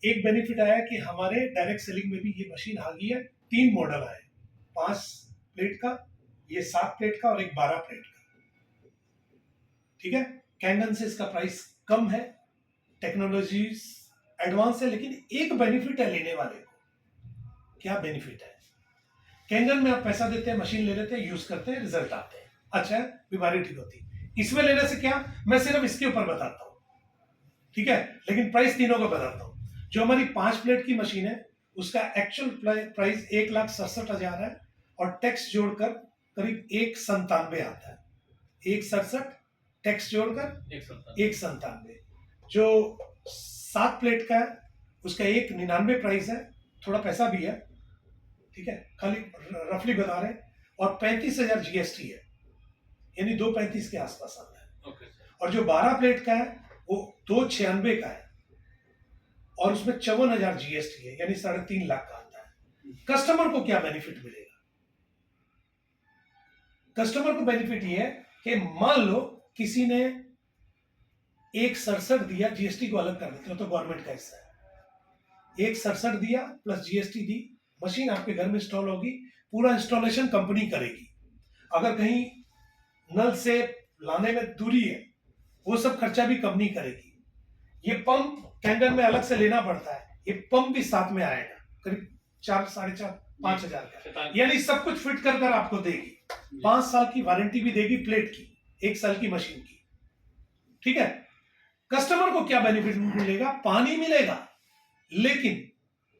एक बेनिफिट आया कि हमारे डायरेक्ट सेलिंग में भी ये मशीन आ गई है। 3 मॉडल आए, 5 प्लेट का, ये 7 प्लेट का और एक 12 प्लेट का। ठीक है, कैंगन से इसका प्राइस कम है, टेक्नोलॉजी एडवांस है, लेकिन एक बेनिफिट है लेने वाले को। क्या बेनिफिट है? कैंगन में आप पैसा देते हैं, मशीन ले लेते हैं, यूज करते हैं, रिजल्ट आते हैं, अच्छा है, बीमारी ठीक होती है। इसमें लेने से क्या, मैं सिर्फ इसके ऊपर बताता हूं, ठीक है, लेकिन प्राइस तीनों का बताता हूं। जो हमारी 5 प्लेट की मशीन है उसका एक्चुअल प्राइस 1,67,000 है और टैक्स जोड़कर करीब 1,97 आता है। 1,67 टैक्स जोड़कर 1,97। जो 7 प्लेट का है उसका 1,99 प्राइस है, थोड़ा पैसा भी है, ठीक है, खाली रफली बता रहे हैं, और 35,000 जीएसटी है, यानी 2,35 के आसपास आता है। और जो 12 प्लेट का है वो 2,96 का है और उसमें 54,000 जीएसटी है, यानी 3.5 लाख का आता है। कस्टमर को क्या बेनिफिट मिलेगा? कस्टमर को बेनिफिट ये है कि मान लो किसी ने 1,67 दिया, जीएसटी को अलग कर देते हो तो गवर्नमेंट का हिस्सा है, 1,67 दिया प्लस जीएसटी दी, मशीन आपके घर में इंस्टॉल होगी, पूरा इंस्टॉलेशन कंपनी करेगी। अगर कहीं नल से लाने में दूरी है वो सब खर्चा भी कंपनी करेगी। ये पंप कैंगन में अलग से लेना पड़ता है, ये पंप भी साथ में आएगा, करीब 4, 4.5, 5,000 का, यानी सब कुछ फिट कर कर आपको देगी। 5 साल की वारंटी भी देगी प्लेट की, 1 साल की मशीन की, ठीक है। कस्टमर को क्या बेनिफिट मिलेगा? पानी मिलेगा, लेकिन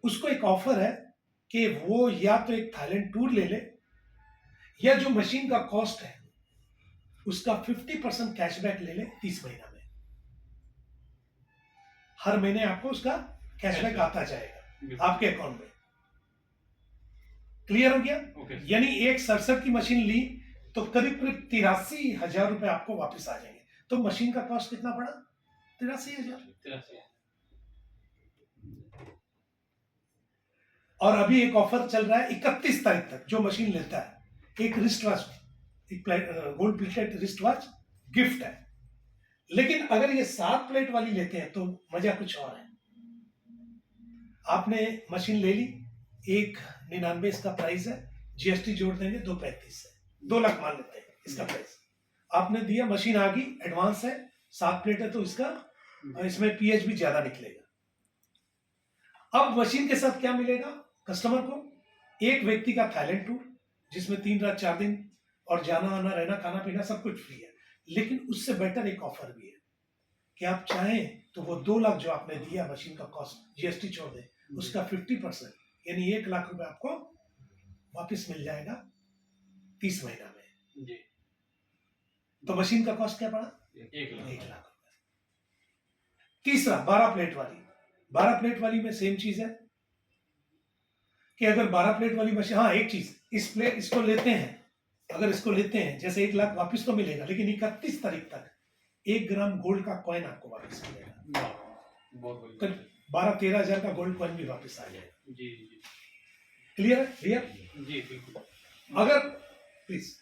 उसको एक ऑफर है कि वो या तो एक थाईलैंड टूर ले ले, या जो मशीन का कॉस्ट है उसका 50% कैशबैक ले ले 30 महीना में। हर महीने आपको उसका कैशबैक आता जाएगा आपके अकाउंट में। क्लियर हो गया? यानी 1,67 की मशीन ली तो करीब 83,000 रुपए आपको वापस आ जाएंगे। तो मशीन का कॉस्ट कितना पड़ा? 83,000। और अभी एक ऑफर चल रहा है 31 तारीख तक, जो मशीन लेता है एक रिस्ट वॉच, एक gold plated wrist watch gift है। लेकिन अगर ये 7 प्लेट वाली लेते हैं तो मजा कुछ और है। आपने मशीन ले ली, 1,99 इसका प्राइस है, जीएसटी जोड़ देंगे 2,35 है, 2 लाख मान लेते हैं इसका प्राइस। आपने दिया, मशीन आ गई, एडवांस है, 7 प्लेट है तो इसका इसमें पीएच भी ज्यादा निकलेगा। अब मशीन के साथ क्या मिलेगा कस्टमर को? एक व्यक्ति का थाईलैंड टूर, जिसमें 3 रात 4 दिन और जाना आना रहना खाना पीना सब कुछ फ्री है। लेकिन उससे बेटर एक ऑफर भी है कि आप चाहें तो वो 2 लाख जो आपने दिया मशीन का कॉस्ट, जीएसटी छोड़ दे, उसका 50% यानी 1 लाख रुपए आपको वापस मिल जाएगा 30 महीना में जी। तो मशीन का कॉस्ट क्या पड़ा? 1 लाख रुपए। तीसरा 12 प्लेट वाली, 12 प्लेट वाली में सेम चीज है कि अगर 12 प्लेट वाली मशीन, हाँ एक चीज, इसको लेते हैं, अगर इसको लेते हैं जैसे 1 लाख वापस तो मिलेगा, लेकिन 31 तारीख तक 1 ग्राम गोल्ड का कॉइन आपको वापस मिलेगा। 12-13 हजार का गोल्ड कॉइन भी वापस आ जाएगा जी। क्लियर है? क्लियर जी, बिल्कुल। अगर प्लीज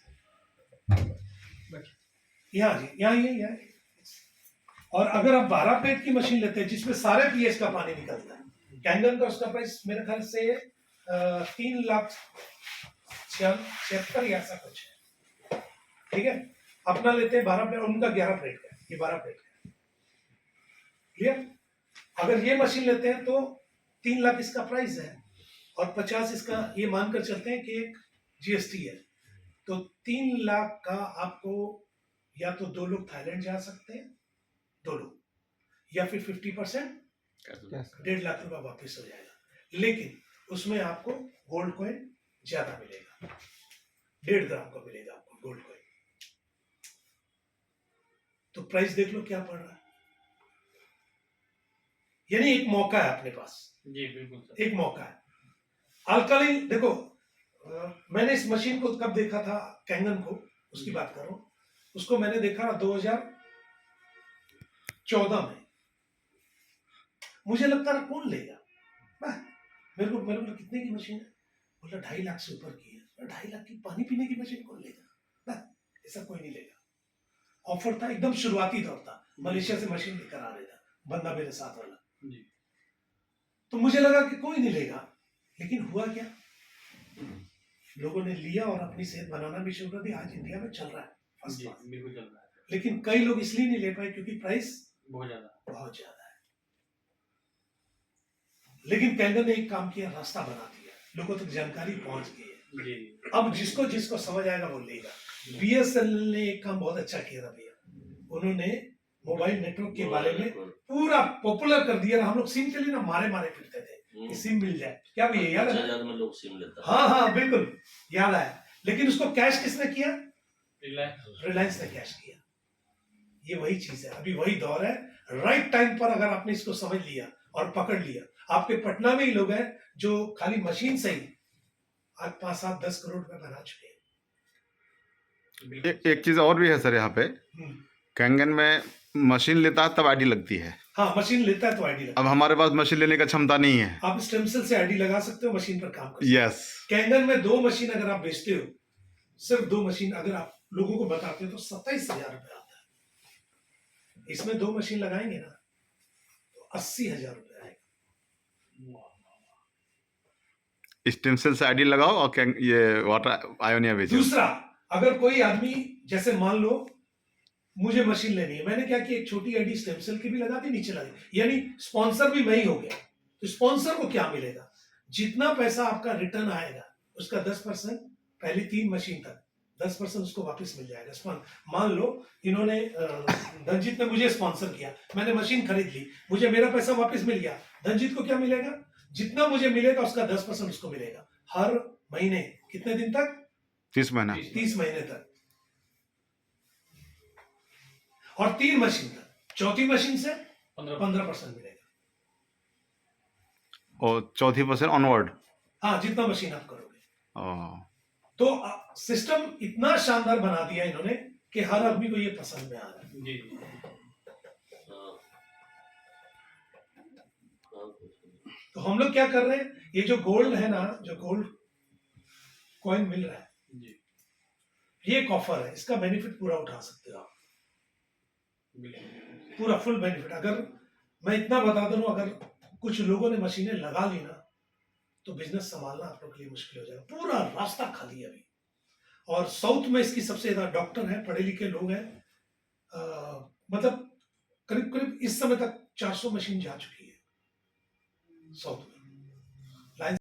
यहाँ जी, यहाँ और अगर आप 12 प्लेट की मशीन लेते हैं जिसमें सारे पीएच का पानी निकलता है, कैंगन का उसका प्राइस मेरे ख्याल से 3,76,000 या ऐसा कुछ है, ठीक है। अपना लेते हैं 12 प्लेट, उनका 11 प्लेट का, ये 12 प्लेट का। क्लियर? अगर ये मशीन लेते हैं तो 3 लाख इसका प्राइस है और 50 इसका, ये मानकर चलते हैं कि एक जीएसटी है, तो 3 लाख का आपको या तो 2 लोग थाईलैंड जा सकते हैं, 2 लोग, या फिर 50% 1.5 लाख रुपया वापस हो जाएगा। लेकिन उसमें आपको गोल्ड कॉइन ज्यादा मिलेगा, 1.5 ग्राम का मिलेगा आपको गोल्ड कॉइन। तो प्राइस देख लो क्या पड़ रहा है, यानी एक मौका है अपने पास जी, बिल्कुल एक मौका है। अल्कालिन देखो, मैंने इस मशीन को कब देखा था, कैंगन को, उसकी बात करो, उसको मैंने देखा 2014 में। मुझे लगता है कौन लेगा, मेरे को कितने की मशीन है, बोला 2.5 लाख से ऊपर की है। 2.5 लाख की पानी पीने की मशीन कौन लेगा? ऐसा कोई नहीं लेगा। ऑफर था, एकदम शुरुआती दौर था, मलेशिया से मशीन लेकर आ रहा था बंदा मेरे साथ वाला जी। तो मुझे लगा कि कोई नहीं लेगा, लेकिन हुआ क्या, लोगों ने लिया और अपनी सेहत बनाना भी शुरू कर दी। आज इंडिया में चल रहा है फर्स्ट क्लास, बिल्कुल चल रहा है। लेकिन कई लोग इसलिए नहीं ले पाए क्योंकि प्राइस बहुत ज्यादा है। लेकिन कैंगन ने एक काम किया, रास्ता बना दिया, लोगों तक जानकारी पहुंच गई है जी। अब जिसको समझ आएगा वो लेगा। बीएसएनएल ने एक काम बहुत अच्छा किया था भैया, उन्होंने मोबाइल नेटवर्क के बारे में पूरा पॉपुलर कर दिया। हम लोग सिम के लिए ना मारे मारे फिरते थे कि सिम मिल जाए, क्या भैया याद है? 50,000 में लोग सिम लेता। हाँ हाँ बिल्कुल याद आया। लेकिन उसको कैश किसने किया? रिलायंस ने कैश किया। ये वही चीज है, अभी वही दौर है। राइट टाइम पर अगर आपने इसको समझ लिया और पकड़ लिया, आपके पटना में ही लोग हैं जो खाली मशीन से ही आज 5-7-10 करोड़ रुपए बना चुके हैं। एक चीज और भी है सर यहाँ पे, कैंगन में मशीन लेता है तब आईडी लगती है। हाँ मशीन लेता है तो आईडी लगता है। अब हमारे पास मशीन लेने का क्षमता नहीं है। आप स्टेम सेल से आईडी लगा सकते हो, मशीन पर काम कर। यस। कैंगन में 2 मशीन अगर आप बेचते हो, सिर्फ 2 मशीन अगर आप लोगों को बताते हो तो 27,000 रुपए आता है। इसमें 2 मशीन लगाएंगे ना तो 80,000 रुपए आएगा। स्टेम सेल से आईडी लगाओ और ये वाटर आयोनिया बेचो। दूसरा, अगर कोई आदमी जैसे मान लो मुझे मशीन लेनी है, मैंने क्या किया, एक छोटी आईडी स्टेम सेल की भी लगा दी, नीचे लगा, यानी स्पॉन्सर भी मैं ही हो गया। तो स्पॉन्सर को क्या मिलेगा? जितना पैसा आपका रिटर्न आएगा उसका 10% पहले 3 मशीन तक 10% उसको वापस मिल जाएगा। मान लो इन्होंने धनजीत ने मुझे स्पॉन्सर किया, मैंने मशीन खरीद ली, मुझे मेरा पैसा वापस मिल गया। धनजीत को क्या मिलेगा? जितना मुझे मिलेगा उसका 10% उसको मिलेगा हर महीने। कितने दिन तक? 30 महीना। 30 महीने तक। और 3 मशीन तक, चौथी मशीन से 15% मिलेगा। और चौथी % ऑनवर्ड। हाँ, जितना मशीन आप करोगे। तो सिस्टम इतना शानदार बना दिया इन्होंने कि हर आदमी को ये पसंद में आ रहा है। जी। तो हम लोग क्या कर रहे हैं, ये जो गोल्ड है ना, जो गोल्ड कॉइन मिल रहा है जी, ये एक ऑफर है, इसका बेनिफिट पूरा उठा सकते हो आप, पूरा फुल बेनिफिट। अगर मैं इतना बता दूं, अगर कुछ लोगों ने मशीनें लगा ली ना तो बिजनेस संभालना आप लोग के लिए मुश्किल हो जाएगा। पूरा रास्ता खाली है अभी। और साउथ में इसकी सबसे ज्यादा डॉक्टर हैं, पढ़े लिखे लोग हैं, मतलब करीब करीब इस समय तक 400 मशीन जा चुकी है साउथ में।